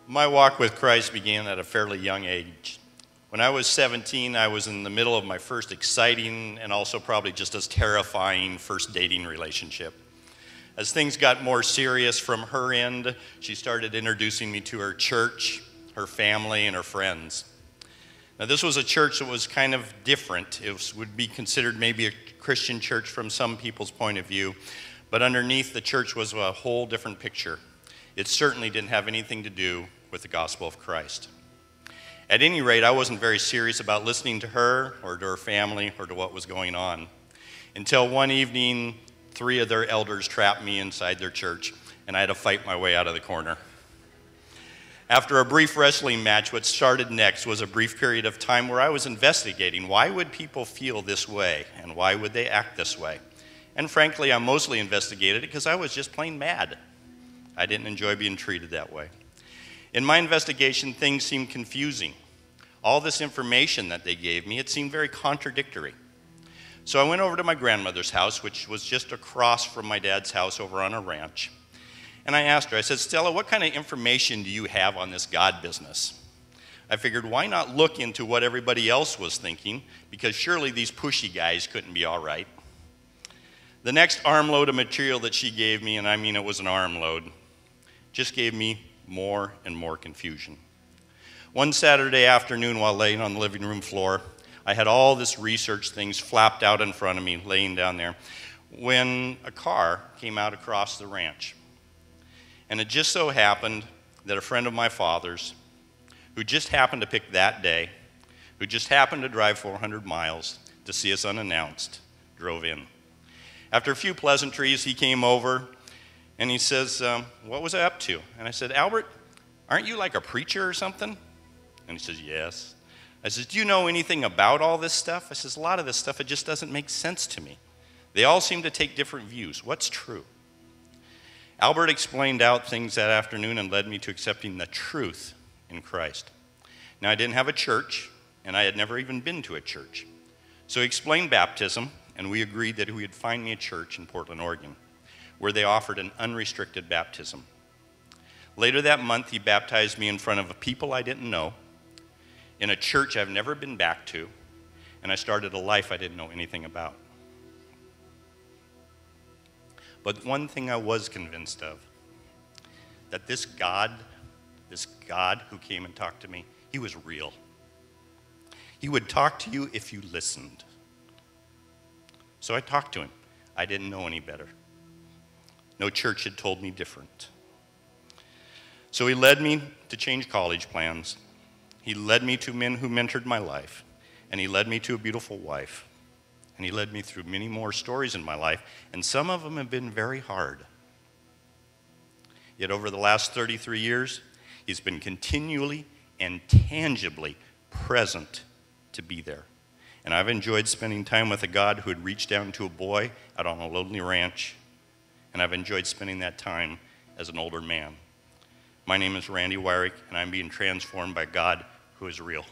My walk with Christ began at a fairly young age. When I was 17, I was in the middle of my first exciting and also probably just as terrifying first dating relationship. As things got more serious from her end, she started introducing me to her church, her family, and her friends. Now, this was a church that was kind of different. Would be considered maybe a Christian church from some people's point of view, but underneath the church was a whole different picture. It certainly didn't have anything to do with the gospel of Christ. At any rate, I wasn't very serious about listening to her or to her family or to what was going on until one evening, 3 of their elders trapped me inside their church, and I had to fight my way out of the corner. After a brief wrestling match, what started next was a brief period of time where I was investigating why would people feel this way and why would they act this way. And frankly, I mostly investigated it because I was just plain mad. I didn't enjoy being treated that way. In my investigation, things seemed confusing. All this information that they gave me, it seemed very contradictory. So I went over to my grandmother's house, which was just across from my dad's house over on a ranch. And I asked her, I said, Stella, what kind of information do you have on this God business? I figured, why not look into what everybody else was thinking, because surely these pushy guys couldn't be all right. The next armload of material that she gave me, and I mean it was an armload, just gave me more and more confusion. One Saturday afternoon while laying on the living room floor, I had all this research things flapped out in front of me, laying down there, when a car came out across the ranch. And it just so happened that a friend of my father's, who just happened to pick that day, who just happened to drive 400 miles to see us unannounced, drove in. After a few pleasantries, he came over, and he says, what was I up to? And I said, Albert, aren't you like a preacher or something? And he says, yes. I said, do you know anything about all this stuff? I says, a lot of this stuff, it just doesn't make sense to me. They all seem to take different views. What's true? Albert explained out things that afternoon and led me to accepting the truth in Christ. Now, I didn't have a church, and I had never even been to a church. So he explained baptism, and we agreed that he would find me a church in Portland, Oregon, where they offered an unrestricted baptism. Later that month, he baptized me in front of people I didn't know, in a church I've never been back to, and I started a life I didn't know anything about. But one thing I was convinced of, that this God who came and talked to me, he was real. He would talk to you if you listened. So I talked to him. I didn't know any better. No church had told me different. So he led me to change college plans. He led me to men who mentored my life. And he led me to a beautiful wife. And he led me through many more stories in my life. And some of them have been very hard. Yet over the last 33 years, he's been continually and tangibly present to be there. And I've enjoyed spending time with a God who had reached down to a boy out on a lonely ranch. And I've enjoyed spending that time as an older man. My name is Randy Wirick, and I'm being transformed by God who is real.